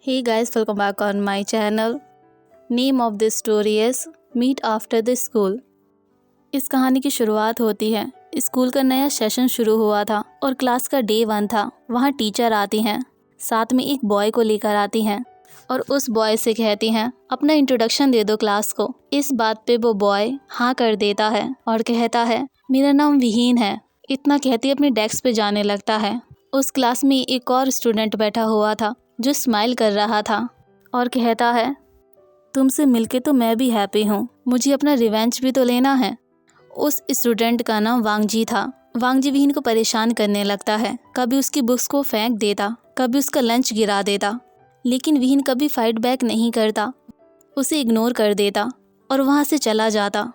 Hey guys, welcome back on my channel. Name of this story is Meet After the School. इस कहानी की शुरुआत होती है। स्कूल का नया सेशन शुरू हुआ था और क्लास का डे 1 था। वहाँ टीचर आती हैं, साथ में एक बॉय को लेकर आती हैं और उस बॉय से कहती हैं अपना इंट्रोडक्शन दे दो क्लास को। इस बात पे वो बॉय हाँ कर देता है और कहता है मेरा नाम विहीन है। इतना कहती अपनी डेस्क पे जाने लगता है। उस क्लास में एक और स्टूडेंट बैठा हुआ था जो स्माइल कर रहा था और कहता है तुमसे मिलके तो मैं भी हैप्पी हूँ, मुझे अपना रिवेंज भी तो लेना है। उस स्टूडेंट का नाम वांगजी था। वांगजी विहीन को परेशान करने लगता है। कभी उसकी बुक्स को फेंक देता, कभी उसका लंच गिरा देता, लेकिन विहीन कभी फाइट बैक नहीं करता, उसे इग्नोर कर देता और वहाँ से चला जाता।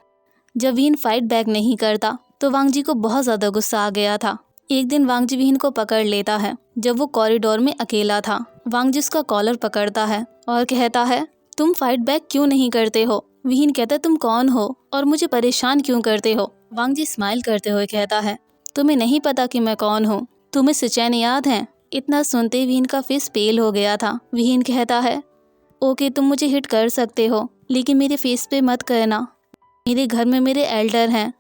जब विहीन फाइट बैक नहीं करता तो वांगजी को बहुत ज़्यादा गुस्सा आ गया था। एक दिन वांगजी विहीन को पकड़ लेता है जब वो कॉरिडोर में अकेला था। वांगजी उसका कॉलर पकड़ता है और कहता है तुम फाइट बैक क्यों नहीं करते हो। विहीन कहता है तुम कौन हो और मुझे परेशान क्यों करते हो। वांगजी स्माइल करते हुए कहता है तुम्हें नहीं पता कि मैं कौन हूँ, तुम्हें सुचैन याद है। इतना सुनते विहीन का फेस पेल हो गया था। विहीन कहता है ओके तुम मुझे हिट कर सकते हो, लेकिन मेरे फेस पे मत करना। मेरे घर में मेरे एल्डर हैं,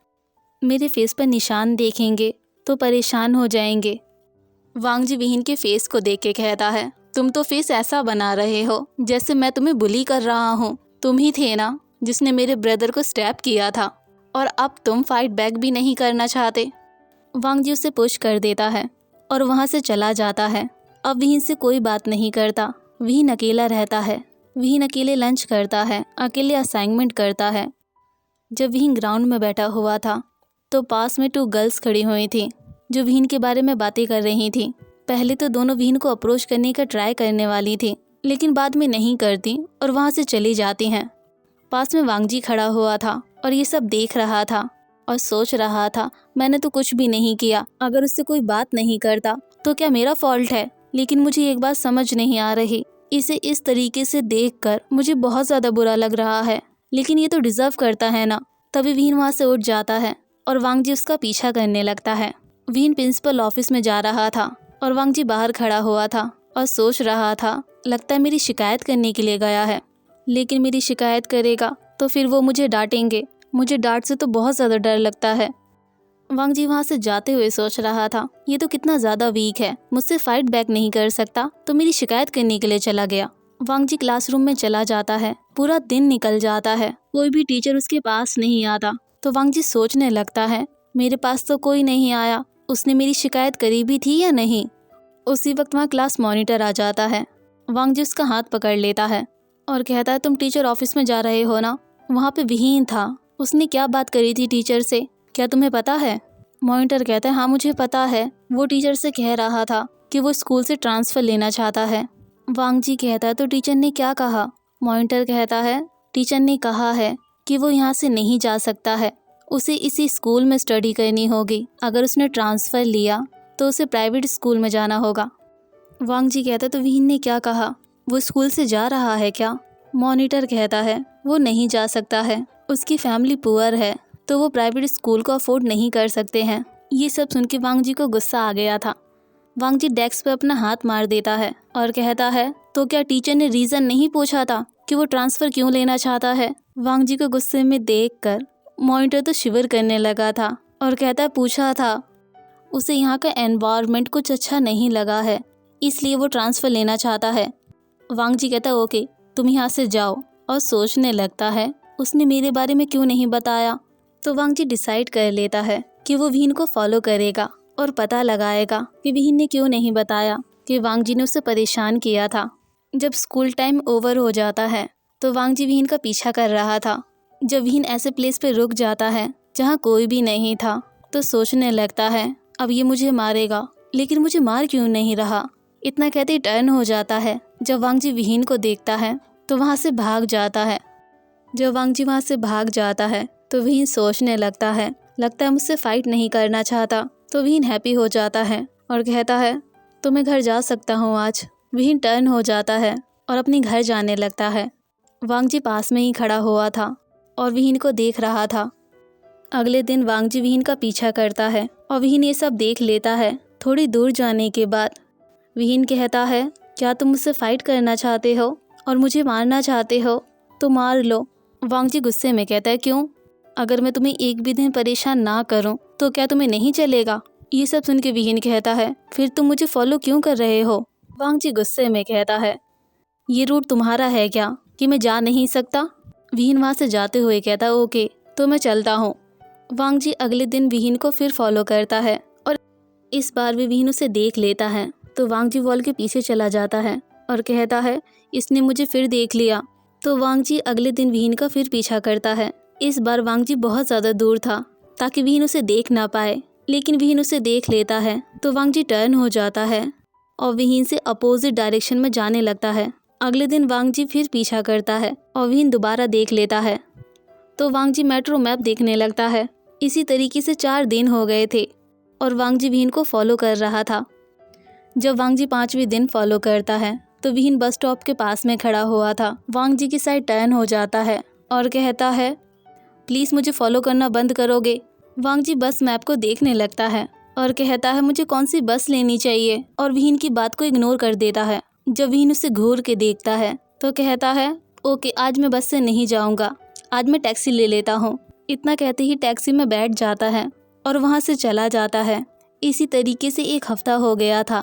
मेरे फेस पर निशान देखेंगे तो परेशान हो जाएंगे। वांगजी विहीन के फेस को देख के कहता है तुम तो फेस ऐसा बना रहे हो जैसे मैं तुम्हें बुली कर रहा हूँ। तुम ही थे ना जिसने मेरे ब्रदर को स्टैप किया था और अब तुम फाइट बैक भी नहीं करना चाहते। वांगजी उसे पुश कर देता है और वहाँ से चला जाता है। अब विहीन से कोई बात नहीं करता। विहीन अकेला रहता है। विहीन अकेले लंच करता है, अकेले असाइनमेंट करता है। जब विहीन ग्राउंड में बैठा हुआ था तो पास में 2 गर्ल्स खड़ी हुई थी जो विहीन के बारे में बातें कर रही थी। पहले तो दोनों विहीन को अप्रोच करने का ट्राई करने वाली थी, लेकिन बाद में नहीं करती और वहाँ से चली जाती हैं। पास में वांगजी खड़ा हुआ था और ये सब देख रहा था और सोच रहा था मैंने तो कुछ भी नहीं किया। अगर उससे कोई बात नहीं करता तो क्या मेरा फॉल्ट है। लेकिन मुझे एक बात समझ नहीं आ रही, इसे इस तरीके से देखकर मुझे बहुत ज़्यादा बुरा लग रहा है, लेकिन ये तो डिज़र्व करता है ना। तभी विहीन वहाँ से उठ जाता है और वांगजी उसका पीछा करने लगता है। विहीन प्रिंसिपल ऑफिस में जा रहा था और वांगजी बाहर खड़ा हुआ था और सोच रहा था लगता है मेरी शिकायत करने के लिए गया है, लेकिन मेरी शिकायत करेगा तो फिर वो मुझे डांटेंगे। मुझे डांट से तो बहुत ज़्यादा डर लगता है। वांगजी वहाँ से जाते हुए सोच रहा था ये तो कितना ज़्यादा वीक है, मुझसे फाइट बैक नहीं कर सकता तो मेरी शिकायत करने के लिए चला गया। वांगजी क्लासरूम में चला जाता है। पूरा दिन निकल जाता है, कोई भी टीचर उसके पास नहीं आता। तो वांगजी सोचने लगता है मेरे पास तो कोई नहीं आया, उसने मेरी शिकायत करी भी थी या नहीं। उसी वक्त वहाँ क्लास मॉनिटर आ जाता है। वांगजी उसका हाथ पकड़ लेता है और कहता है तुम टीचर ऑफिस में जा रहे हो ना। वहाँ पे विहीन था, उसने क्या बात करी थी टीचर से, क्या तुम्हें पता है। मॉनिटर कहता है हाँ मुझे पता है, वो टीचर से कह रहा था कि वो स्कूल से ट्रांसफ़र लेना चाहता है। वांगजी कहता है तो टीचर ने क्या कहा। मॉनिटर कहता है टीचर ने कहा है कि वो यहाँ से नहीं जा सकता है, उसे इसी स्कूल में स्टडी करनी होगी। अगर उसने ट्रांसफ़र लिया तो उसे प्राइवेट स्कूल में जाना होगा। वांगजी कहता है तो विहीन ने क्या कहा, वो स्कूल से जा रहा है क्या। मॉनिटर कहता है वो नहीं जा सकता है, उसकी फैमिली पुअर है तो वो प्राइवेट स्कूल को अफोर्ड नहीं कर सकते हैं। ये सब सुन के वांगजी को गुस्सा आ गया था। वांगजी डेस्क पर अपना हाथ मार देता है और कहता है तो क्या टीचर ने रीज़न नहीं पूछा था कि वो ट्रांसफ़र क्यों लेना चाहता है। वांगजी को गुस्से में देखकर मॉनिटर तो शिवर करने लगा था और कहता है पूछा था, उसे यहाँ का एनवायरनमेंट कुछ अच्छा नहीं लगा है इसलिए वो ट्रांसफ़र लेना चाहता है। वांगजी कहता है ओके तुम यहाँ से जाओ और सोचने लगता है उसने मेरे बारे में क्यों नहीं बताया। तो वांगजी डिसाइड कर लेता है कि वो विहीन को फॉलो करेगा और पता लगाएगा कि विहीन ने क्यों नहीं बताया कि वांगजी ने उसे परेशान किया था। जब स्कूल टाइम ओवर हो जाता है तो वांगजी विहीन का पीछा कर रहा था। जब विहीन ऐसे प्लेस पे रुक जाता है जहाँ कोई भी नहीं था तो सोचने लगता है अब ये मुझे मारेगा, लेकिन मुझे मार क्यों नहीं रहा। इतना कहते टर्न हो जाता है। जब वांगजी विहीन को देखता है तो वहाँ से भाग जाता है। जब वांगजी वहाँ से भाग जाता है तो विहीन सोचने लगता है मुझसे फाइट नहीं करना चाहता। तो विहीन हैप्पी हो जाता है और कहता है तो मैं घर जा सकता हूँ आज। विहीन टर्न हो जाता है और अपने घर जाने लगता है। वांगजी पास में ही खड़ा हुआ था और विहीन को देख रहा था। अगले दिन वांगजी विहीन का पीछा करता है और विहीन ये सब देख लेता है। थोड़ी दूर जाने के बाद विहीन कहता है क्या तुम मुझसे फाइट करना चाहते हो और मुझे मारना चाहते हो तो मार लो। वांग जी गुस्से में कहता है, क्यों? अगर मैं तुम्हें एक भी दिन परेशान ना करूं तो क्या तुम्हें नहीं चलेगा? ये सब सुन के विहीन कहता है, फिर तुम मुझे फॉलो क्यों कर रहे हो? वांग जी गुस्से में कहता है, ये रूट तुम्हारा है क्या कि मैं जा नहीं सकता? विहीन वहाँ से जाते हुए कहता है, ओके तो मैं चलता हूँ। वांग जी अगले दिन विहीन को फिर फॉलो करता है और इस बार भी विहीन उसे देख लेता है तो वांग जी वॉल के पीछे चला जाता है और कहता है, इसने मुझे फिर देख लिया। तो वांग जी अगले दिन विहीन का फिर पीछा करता है। इस बार वांग जी बहुत ज़्यादा दूर था ताकि विहीन उसे देख ना पाए, लेकिन विहीन उसे देख लेता है तो वांग जी टर्न हो जाता है और विहीन से अपोजिट डायरेक्शन में जाने लगता है। अगले दिन वांग जी फिर पीछा करता है और विहीन दोबारा देख लेता है तो वांग जी मेट्रो मैप देखने लगता है। इसी तरीके से 4 दिन हो गए थे और वांग जी विहीन को फॉलो कर रहा था। जब वांग जी 5वें दिन फॉलो करता है तो विहीन बस स्टॉप के पास में खड़ा हुआ था। वांग जी की साइड टर्न हो जाता है और कहता है, प्लीज़ मुझे फॉलो करना बंद करोगे? वांग जी बस मैप को देखने लगता है और कहता है, मुझे कौन सी बस लेनी चाहिए, और विहीन की बात को इग्नोर कर देता है। जब विहीन उसे घूर के देखता है तो कहता है, ओके आज मैं बस से नहीं जाऊँगा, आज मैं टैक्सी ले लेता हूँ। इतना कहते ही टैक्सी में बैठ जाता है और वहाँ से चला जाता है। इसी तरीके से 1 हफ्ता हो गया था।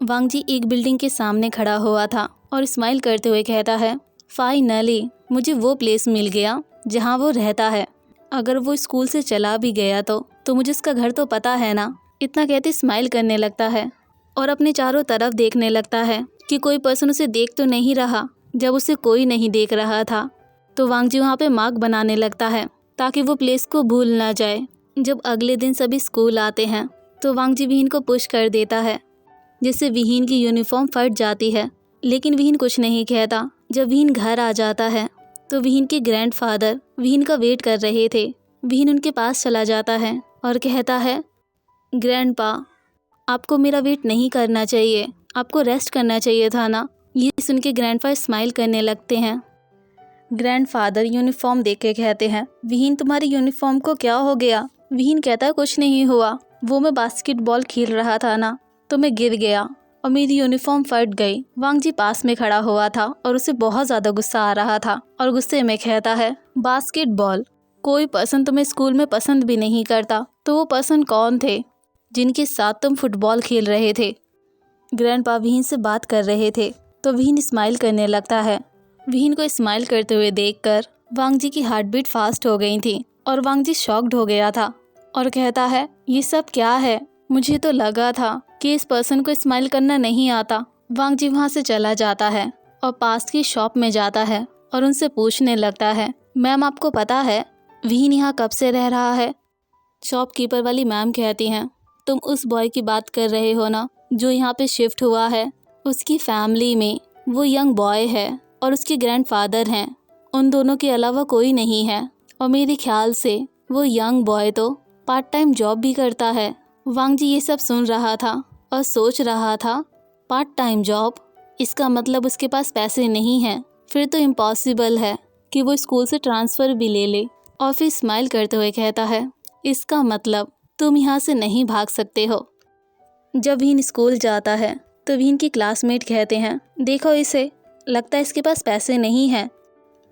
वांग जी एक बिल्डिंग के सामने खड़ा हुआ था और स्माइल करते हुए कहता है, फाइनली मुझे वो प्लेस मिल गया जहाँ वो रहता है। अगर वो स्कूल से चला भी गया तो मुझे उसका घर तो पता है ना। इतना कहते स्माइल करने लगता है और अपने चारों तरफ देखने लगता है कि कोई पर्सन उसे देख तो नहीं रहा। जब उसे कोई नहीं देख रहा था तो वांग जी वहाँ पे मार्क बनाने लगता है ताकि वो प्लेस को भूल ना जाए। जब अगले दिन सभी स्कूल आते हैं तो वांग जी विहीन को पुश कर देता है जिससे विहीन की यूनिफॉर्म फट जाती है, लेकिन विहीन कुछ नहीं कहता। जब विहीन घर आ जाता है तो विहीन के ग्रैंडफादर विहीन का वेट कर रहे थे। विहीन उनके पास चला जाता है और कहता है, ग्रैंडपा आपको मेरा वेट नहीं करना चाहिए, आपको रेस्ट करना चाहिए था ना। ये सुन के ग्रैंडपा स्माइल करने लगते हैं। ग्रैंडफादर यूनिफॉर्म देख के कहते हैं, विहीन तुम्हारी यूनिफॉर्म को क्या हो गया? विहीन कहता है, कुछ नहीं हुआ, वो मैं बास्केटबॉल खेल रहा था ना तो मैं गिर गया और मेरी यूनिफॉर्म फट गई। वांग जी पास में खड़ा हुआ था और उसे बहुत ज़्यादा गुस्सा आ रहा था और गुस्से में कहता है, बास्केटबॉल कोई पर्सन तुम्हें स्कूल में पसंद भी नहीं करता, तो वो पर्सन कौन थे जिनके साथ तुम फुटबॉल खेल रहे थे? ग्रैंडपा विहीन से बात कर रहे थे तो विहीन स्माइल करने लगता है। विहीन को स्माइल करते हुए देखकर वांग जी की हार्ट बीट फास्ट हो गई थी और वांग जी शॉक्ड हो गया था और कहता है, ये सब क्या है? मुझे तो लगा था कि इस पर्सन को स्माइल करना नहीं आता। वांग जी वहाँ से चला जाता है और पास की शॉप में जाता है और उनसे पूछने लगता है, मैम आपको पता है विहीन यहाँ कब से रह रहा है? शॉपकीपर वाली मैम कहती हैं, तुम उस बॉय की बात कर रहे हो ना जो यहाँ पे शिफ्ट हुआ है? उसकी फैमिली में वो यंग बॉय है और उसके ग्रैंडफादर हैं, उन दोनों के अलावा कोई नहीं है। और मेरे ख्याल से वो यंग बॉय तो पार्ट टाइम जॉब भी करता है। वांग जी ये सब सुन रहा था और सोच रहा था, पार्ट टाइम जॉब, इसका मतलब उसके पास पैसे नहीं हैं। फिर तो इम्पॉसिबल है कि वो स्कूल से ट्रांसफ़र भी ले ले। और फिर स्माइल करते हुए कहता है, इसका मतलब तुम यहाँ से नहीं भाग सकते हो। जब विहीन स्कूल जाता है तो विहीन की क्लासमेट कहते हैं, देखो इसे, लगता है इसके पास पैसे नहीं हैं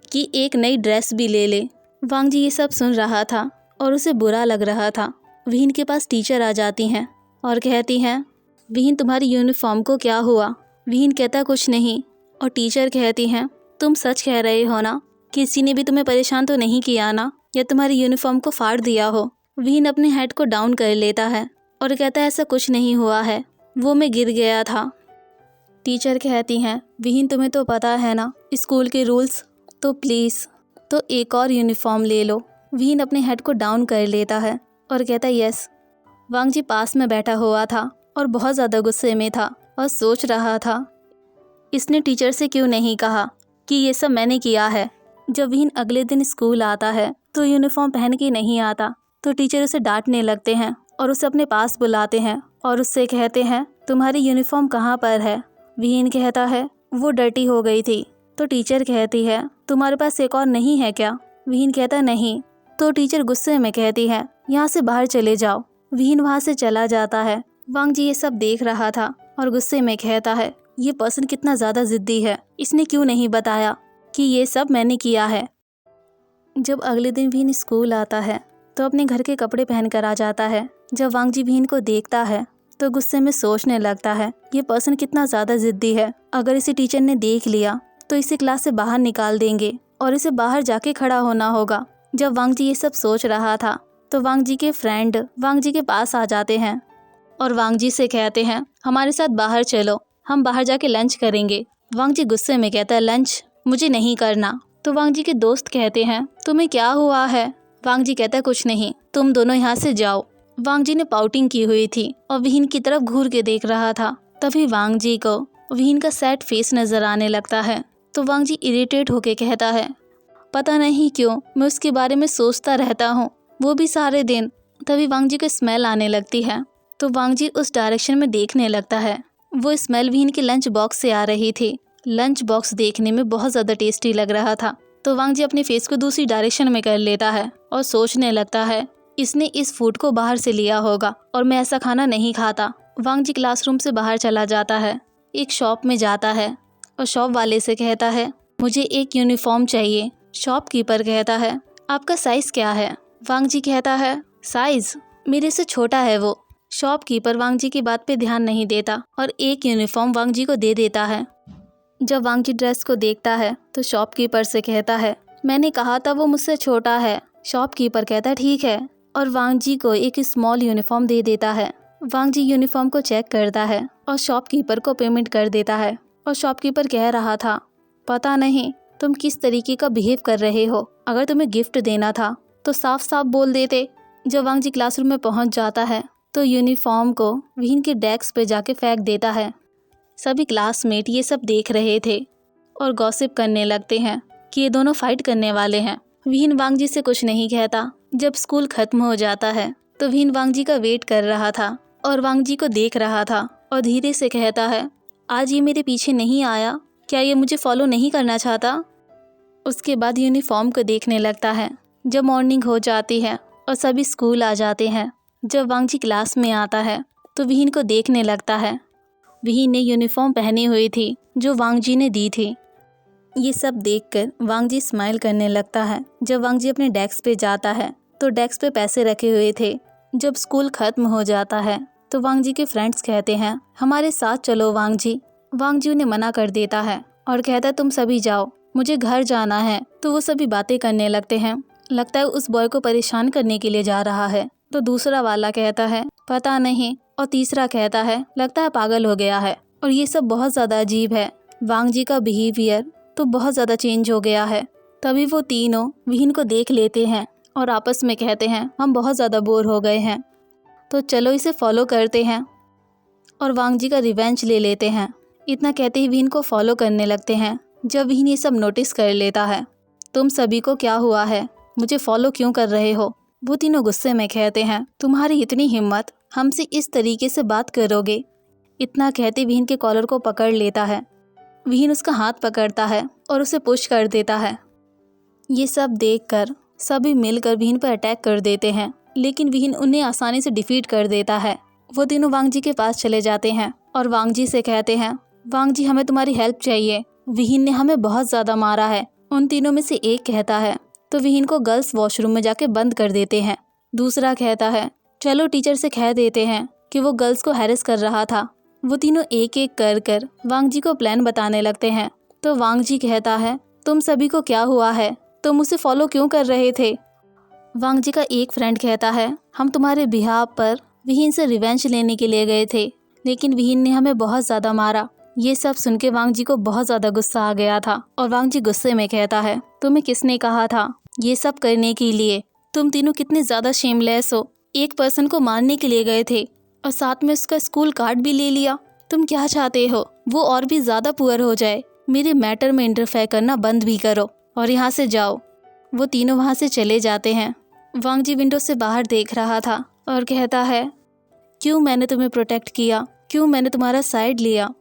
कि एक नई ड्रेस भी ले ले। वांग जी ये सब सुन रहा था और उसे बुरा लग रहा था। विहीन के पास टीचर आ जाती हैं और कहती हैं, विहीन तुम्हारी यूनिफॉर्म को क्या हुआ? विहीन कहता कुछ नहीं और टीचर कहती हैं, तुम सच कह रहे हो ना? किसी ने भी तुम्हें परेशान तो नहीं किया ना, या तुम्हारी यूनिफॉर्म को फाड़ दिया हो? विहीन अपने हेड को डाउन कर लेता है और कहता है, ऐसा कुछ नहीं हुआ है, वो मैं गिर गया था। टीचर कहती हैं, विहीन तुम्हें तो पता है ना स्कूल के रूल्स, तो प्लीज़ तो एक और यूनिफॉर्म ले लो। विहीन अपने हेड को डाउन कर लेता है और कहता है, यस। वांग जी पास में बैठा हुआ था और बहुत ज़्यादा गुस्से में था और सोच रहा था, इसने टीचर से क्यों नहीं कहा कि ये सब मैंने किया है। जब विहीन अगले दिन स्कूल आता है तो यूनिफॉर्म पहन के नहीं आता तो टीचर उसे डांटने लगते हैं और उसे अपने पास बुलाते हैं और उससे कहते हैं, तुम्हारी यूनिफॉर्म कहाँ पर है? विहीन कहता है, वो डर्टी हो गई थी। तो टीचर कहती है, तुम्हारे पास एक और नहीं है क्या? विहीन कहता नहीं। तो टीचर गुस्से में कहती है, यहाँ से बाहर चले जाओ। विहीन वहाँ से चला जाता है। वांग जी ये सब देख रहा था और गुस्से में कहता है, ये पर्सन कितना ज़्यादा ज़िद्दी है, इसने क्यों नहीं बताया कि ये सब मैंने किया है। जब अगले दिन विहीन स्कूल आता है तो अपने घर के कपड़े पहनकर आ जाता है। जब वांग जी विहीन को देखता है तो गुस्से में सोचने लगता है, ये पर्सन कितना ज़्यादा ज़िद्दी है। अगर इसे टीचर ने देख लिया तो इसे क्लास से बाहर निकाल देंगे और इसे बाहर जाके खड़ा होना होगा। जब वांग जी ये सब सोच रहा था तो वांग जी के फ्रेंड वांग जी के पास आ जाते हैं और वांग जी से कहते हैं, हमारे साथ बाहर चलो, हम बाहर जाके लंच करेंगे। वांग जी गुस्से में कहता है, लंच मुझे नहीं करना। तो वांग जी के दोस्त कहते हैं, तुम्हें क्या हुआ है। वांग जी कहता है, कुछ नहीं, तुम दोनों यहाँ से जाओ। वांग जी ने पाउटिंग की हुई थी और विहीन की तरफ घूर के देख रहा था। तभी वांग जी को विहीन का सैड फेस नजर आने लगता है। तो वांग जी इरिटेट होके कहता है, पता नहीं क्यों मैं उसके बारे में सोचता रहता हूँ, वो भी सारे दिन। तभी वांग जी को स्मेल आने लगती है तो वांग जी उस डायरेक्शन में देखने लगता है। वो स्मेल विहीन के लंच बॉक्स से आ रही थी। लंच बॉक्स देखने में बहुत ज़्यादा टेस्टी लग रहा था। तो वांग जी अपने फेस को दूसरी डायरेक्शन में कर लेता है और सोचने लगता है, इसने इस फूड को बाहर से लिया होगा और मैं ऐसा खाना नहीं खाता। वांग जी क्लासरूम से बाहर चला जाता है, एक शॉप में जाता है और शॉप वाले से कहता है, मुझे एक यूनिफॉर्म चाहिए। शॉपकीपर कहता है, आपका साइज़ क्या है। वांग जी कहता है, साइज़ मेरे से छोटा है वो। शॉपकीपर वांग जी की बात पे ध्यान नहीं देता और एक यूनिफॉर्म वांग जी को दे देता है। जब वांग जी ड्रेस को देखता है तो शॉपकीपर से कहता है, मैंने कहा था वो मुझसे छोटा है। शॉपकीपर कहता है, ठीक है, और वांग जी को एक स्मॉल यूनिफॉर्म दे देता है। वांग जी यूनिफॉर्म को चेक करता है और शॉपकीपर को पेमेंट कर देता है। और शॉपकीपर कह रहा था, पता नहीं तुम किस तरीके का बिहेव कर रहे हो, अगर तुम्हें गिफ्ट देना था तो साफ साफ बोल देते। जब वांग जी क्लासरूम में पहुंच जाता है तो यूनिफॉर्म को विहीन के डेस्क पे जाके फेंक देता है। सभी क्लासमेट ये सब देख रहे थे और गॉसिप करने लगते हैं कि ये दोनों फाइट करने वाले हैं। विहीन वांग जी से कुछ नहीं कहता। जब स्कूल खत्म हो जाता है तो विहीन वांग जी का वेट कर रहा था और वांग जी को देख रहा था और धीरे से कहता है, आज ये मेरे पीछे नहीं आया, क्या ये मुझे फॉलो नहीं करना चाहता। उसके बाद यूनिफॉर्म को देखने लगता है। जब मॉर्निंग हो जाती है और सभी स्कूल आ जाते हैं, जब वांग जी क्लास में आता है तो विहीन को देखने लगता है। विहीन ने यूनिफॉर्म पहनी हुई थी जो वांग जी ने दी थी। ये सब देखकर वांग जी स्माइल करने लगता है। जब वांग जी अपने डेस्क पे जाता है तो डेस्क पे पैसे रखे हुए थे। जब स्कूल खत्म हो जाता है तो वांग जी के फ्रेंड्स कहते हैं, हमारे साथ चलो वांग जी। वांग जी उन्हें मना कर देता है और कहता है, तुम सभी जाओ, मुझे घर जाना है। तो वो सभी बातें करने लगते हैं। लगता है उस बॉय को परेशान करने के लिए जा रहा है। तो दूसरा वाला कहता है, पता नहीं, और तीसरा कहता है, लगता है पागल हो गया है। और ये सब बहुत ज़्यादा अजीब है। वांग जी का बिहेवियर तो बहुत ज़्यादा चेंज हो गया है। तभी वो तीनों विहीन को देख लेते हैं और आपस में कहते हैं, हम बहुत ज़्यादा बोर हो गए हैं, तो चलो इसे फॉलो करते हैं और वांग जी का रिवेंज ले लेते हैं। इतना कहते ही विहीन को फॉलो करने लगते हैं। जब विहीन ये सब नोटिस कर लेता है, तुम सभी को क्या हुआ है, मुझे फॉलो क्यों कर रहे हो। वो तीनों गुस्से में कहते हैं, तुम्हारी इतनी हिम्मत, हमसे इस तरीके से बात करोगे। इतना कहते विहीन के कॉलर को पकड़ लेता है। विहीन उसका हाथ पकड़ता है और उसे पुश कर देता है। ये सब देखकर सभी मिलकर विहीन पर अटैक कर देते हैं, लेकिन विहीन उन्हें आसानी से डिफीट कर देता है। वो तीनों वांग जी के पास चले जाते हैं और वांग जी से कहते हैं, वांग जी हमें तुम्हारी हेल्प चाहिए, विहीन ने हमें बहुत ज़्यादा मारा है। उन तीनों में से एक कहता है, तो विहीन को गर्ल्स वॉशरूम में जाके बंद कर देते हैं। दूसरा कहता है, चलो टीचर से कह देते हैं कि वो गर्ल्स को हैरेस कर रहा था। वो तीनों एक एक कर वांग जी को प्लान बताने लगते हैं। तो वांग जी कहता है, तुम सभी को क्या हुआ है, तुम उसे फॉलो क्यों कर रहे थे। वांग जी का एक फ्रेंड कहता है, हम तुम्हारे बिहाफ पर विहीन से रिवेंज लेने के लिए गए थे, लेकिन विहीन ने हमें बहुत ज़्यादा मारा। ये सब सुन के वांग जी को बहुत ज़्यादा गुस्सा आ गया था और वांग जी गुस्से में कहता है, तुम्हें किसने कहा था ये सब करने के लिए, तुम तीनों कितने ज़्यादा शेमलेस हो। एक पर्सन को मारने के लिए गए थे और साथ में उसका स्कूल कार्ड भी ले लिया। तुम क्या चाहते हो, वो और भी ज़्यादा पुअर हो जाए। मेरे मैटर में इंटरफेयर करना बंद भी करो और यहाँ से जाओ। वो तीनों वहाँ से चले जाते हैं। वांग जी विंडो से बाहर देख रहा था और कहता है, क्यों मैंने तुम्हें प्रोटेक्ट किया, क्यों मैंने तुम्हारा साइड लिया।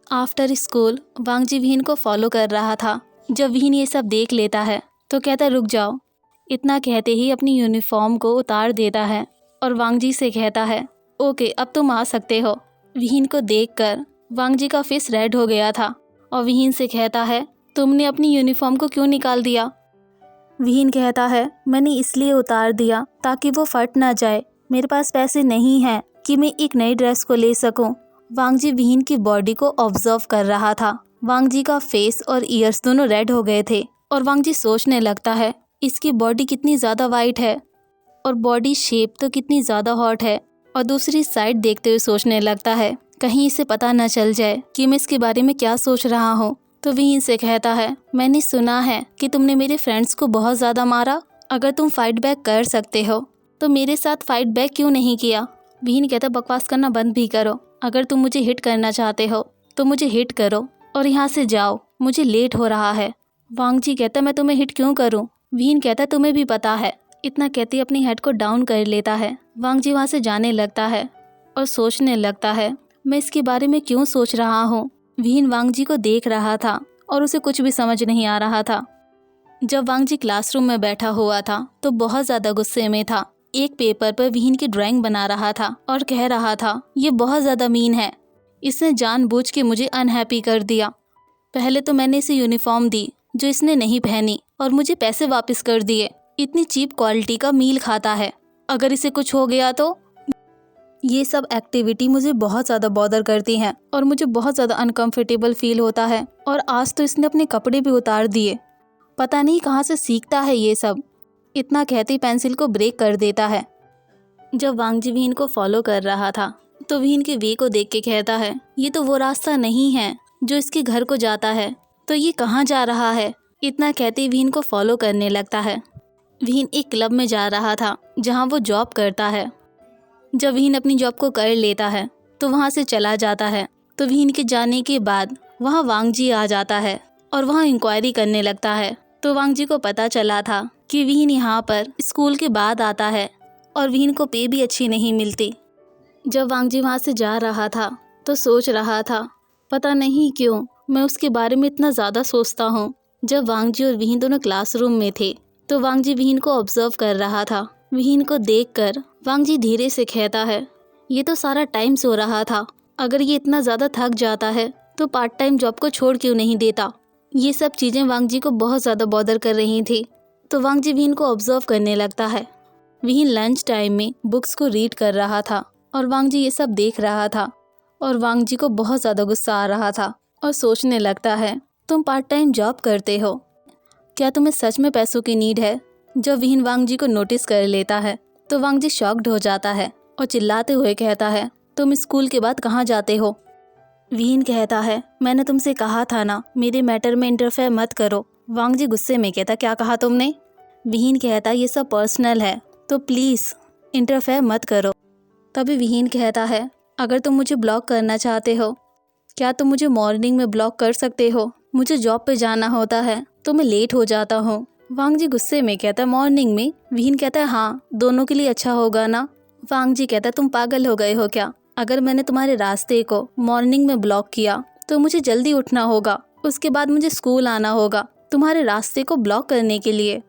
आफ्टर स्कूल वांग जी विहीन को फॉलो कर रहा था। जब विहीन ये सब देख लेता है तो कहता, रुक जाओ। इतना कहते ही अपनी यूनिफॉर्म को उतार देता है और वांग जी से कहता है, ओके अब तुम आ सकते हो। विहीन को देखकर वांग जी का फेस रेड हो गया था और विहीन से कहता है, तुमने अपनी यूनिफॉर्म को क्यों निकाल दिया? विहीन कहता है, मैंने इसलिए उतार दिया ताकि वो फट ना जाए। मेरे पास पैसे नहीं हैं कि मैं एक नई ड्रेस को ले सकूं। वांग जी विहीन की बॉडी को ऑब्जर्व कर रहा था। वांग जी का फेस और ईयर्स दोनों रेड हो गए थे और वांग जी सोचने लगता है, इसकी बॉडी कितनी ज़्यादा वाइट है और बॉडी शेप तो कितनी ज़्यादा हॉट है। और दूसरी साइड देखते हुए सोचने लगता है, कहीं इसे पता न चल जाए कि मैं इसके बारे में क्या सोच रहा हूँ। तो विहीन से कहता है, मैंने सुना है कि तुमने मेरे फ्रेंड्स को बहुत ज़्यादा मारा। अगर तुम फाइट बैक कर सकते हो तो मेरे साथ फाइट बैक क्यों नहीं किया? विहीन कहता, बकवास करना बंद भी करो। अगर तुम मुझे हिट करना चाहते हो तो मुझे हिट करो और यहाँ से जाओ, मुझे लेट हो रहा है। वांग जी कहता, मैं तुम्हें हिट क्यों करूँ? विहीन कहता, तुम्हें भी पता है। इतना कहते अपनी हेड को डाउन कर लेता है। वांग जी वहाँ से जाने लगता है और सोचने लगता है, मैं इसके बारे में क्यों सोच रहा हूँ। विहीन वांग जी को देख रहा था और उसे कुछ भी समझ नहीं आ रहा था। जब वांग जी क्लासरूम में बैठा हुआ था तो बहुत ज़्यादा गुस्से में था। एक पेपर पर विहीन की ड्राइंग बना रहा था और कह रहा था, ये बहुत ज़्यादा मीन है। इसने जानबूझ के मुझे अनहैप्पी कर दिया। पहले तो मैंने इसे यूनिफॉर्म दी जो इसने नहीं पहनी और मुझे पैसे वापस कर दिए। इतनी चीप क्वालिटी का मील खाता है। अगर इसे कुछ हो गया तो? ये सब एक्टिविटी मुझे बहुत ज़्यादा बॉदर करती हैं और मुझे बहुत ज़्यादा अनकंफर्टेबल फील होता है। और आज तो इसने अपने कपड़े भी उतार दिए। पता नहीं कहाँ से सीखता है ये सब। इतना कहते ही पेंसिल को ब्रेक कर देता है। जब वांग जी विहीन को फॉलो कर रहा था तो विहीन के वे को देख के कहता है, ये तो वो रास्ता नहीं है जो इसके घर को जाता है। तो ये कहाँ जा रहा है? इतना कहते ही विहीन को फॉलो करने लगता है। विहीन एक क्लब में जा रहा था जहाँ वो जॉब करता है। जब विहीन अपनी जॉब को कर लेता है तो वहाँ से चला जाता है। तो विहीन के जाने के बाद वहाँ वांग जी आ जाता है और वहाँ इंक्वायरी करने लगता है। तो वांग जी को पता चला था कि विहीन यहाँ पर स्कूल के बाद आता है और विहीन को पे भी अच्छी नहीं मिलती। जब वांग जी वहाँ से जा रहा था तो सोच रहा था, पता नहीं क्यों मैं उसके बारे में इतना ज़्यादा सोचता हूँ। जब वांग जी और विहीन दोनों क्लासरूम में थे तो वांग जी विहीन को ऑब्जर्व कर रहा था। विहीन को देखकर वांग जी धीरे से कहता है, ये तो सारा टाइम सो रहा था। अगर ये इतना ज़्यादा थक जाता है तो पार्ट टाइम जॉब को छोड़ क्यों नहीं देता। ये सब चीज़ें वांग जी को बहुत ज़्यादा बॉदर कर रही थी। तो वांग जी विहीन को ऑब्जर्व करने लगता है। विहीन लंच टाइम में बुक्स को रीड कर रहा था और वांग जी ये सब देख रहा था और वांग जी को बहुत ज़्यादा गुस्सा आ रहा था और सोचने लगता है, तुम पार्ट टाइम जॉब करते हो, क्या तुम्हें सच में पैसों की नीड है? जब विहीन वांग जी को नोटिस कर लेता है तो वांग जी शॉक्ड हो जाता है और चिल्लाते हुए कहता है, तुम स्कूल के बाद कहाँ जाते हो? विहीन कहता है, मैंने तुमसे कहा था ना, मेरे मैटर में इंटरफेयर मत करो। वांग जी गुस्से में कहता, क्या कहा तुमने? विहीन कहता, ये सब पर्सनल है तो प्लीज़ इंटरफेयर मत करो। तभी विहीन कहता है, अगर तुम मुझे ब्लॉक करना चाहते हो क्या तुम मुझे मॉर्निंग में ब्लॉक कर सकते हो? मुझे जॉब पे जाना होता है तो मैं लेट हो जाता हूँ। वांग जी गुस्से में कहता है, मॉर्निंग में? विहीन कहता है, हाँ, दोनों के लिए अच्छा होगा ना। वांग जी कहता है, तुम पागल हो गए हो क्या? अगर मैंने तुम्हारे रास्ते को मॉर्निंग में ब्लॉक किया तो मुझे जल्दी उठना होगा, उसके बाद मुझे स्कूल आना होगा तुम्हारे रास्ते को ब्लॉक करने के लिए।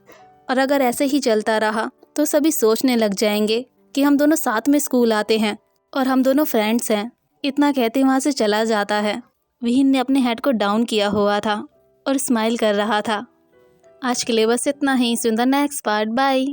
और अगर ऐसे ही चलता रहा तो सभी सोचने लग जाएंगे कि हम दोनों साथ में स्कूल आते हैं और हम दोनों फ्रेंड्स हैं। इतना कहते वहाँ से चला जाता है। विहीन ने अपने हेड को डाउन किया हुआ था और स्माइल कर रहा था। आज के लिए बस इतना ही। सुंदर नेक्स्ट पार्ट। बाय।